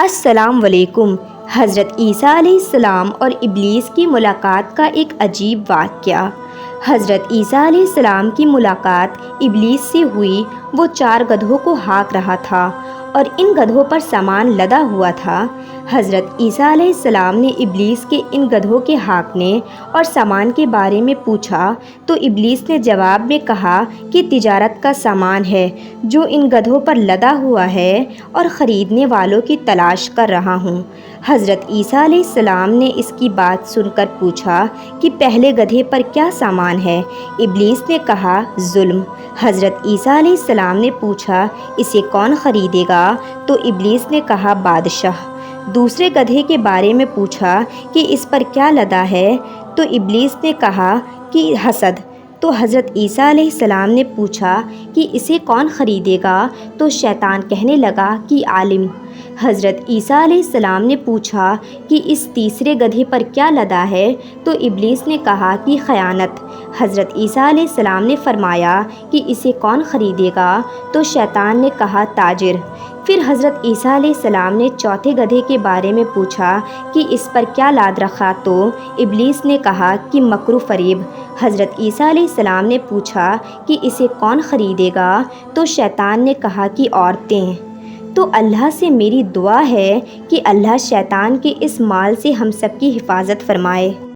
السلام علیکم۔ حضرت عیسیٰ علیہ السلام اور ابلیس کی ملاقات کا ایک عجیب واقعہ۔ حضرت عیسیٰ علیہ السلام کی ملاقات ابلیس سے ہوئی۔ وہ 4 گدھوں کو ہانک رہا تھا اور ان گدھوں پر سامان لدا ہوا تھا۔ حضرت عیسیٰ علیہ السلام نے ابلیس کے ان گدھوں کے ہانکنے اور سامان کے بارے میں پوچھا تو ابلیس نے جواب میں کہا کہ تجارت کا سامان ہے جو ان گدھوں پر لدا ہوا ہے اور خریدنے والوں کی تلاش کر رہا ہوں۔ حضرت عیسیٰ علیہ السلام نے اس کی بات سن کر پوچھا کہ پہلے گدھے پر کیا سامان ہے؟ ابلیس نے کہا ظلم۔ حضرت عیسیٰ علیہ السلام نے پوچھا اسے کون خریدے گا؟ تو ابلیس نے کہا بادشاہ۔ دوسرے گدھے کے بارے میں پوچھا کہ اس پر کیا لدا ہے؟ تو ابلیس نے کہا کہ حسد۔ تو حضرت عیسیٰ علیہ السلام نے پوچھا کہ اسے کون خریدے گا؟ تو شیطان کہنے لگا کہ عالم۔ حضرت عیسیٰ علیہ السلام نے پوچھا کہ اس تیسرے گدھے پر کیا لدا ہے؟ تو ابلیس نے کہا کہ خیانت۔ حضرت عیسیٰ علیہ السلام نے فرمایا کہ اسے کون خریدے گا؟ تو شیطان نے کہا تاجر۔ پھر حضرت عیسیٰ علیہ السلام نے چوتھے گدھے کے بارے میں پوچھا کہ اس پر کیا لاد رکھا؟ تو ابلیس نے کہا کہ مکر و فریب۔ حضرت عیسیٰ علیہ السلام نے پوچھا کہ اسے کون خریدے گا؟ تو شیطان نے کہا کہ عورتیں۔ تو اللہ سے میری دعا ہے کہ اللہ شیطان کے اس مال سے ہم سب کی حفاظت فرمائے۔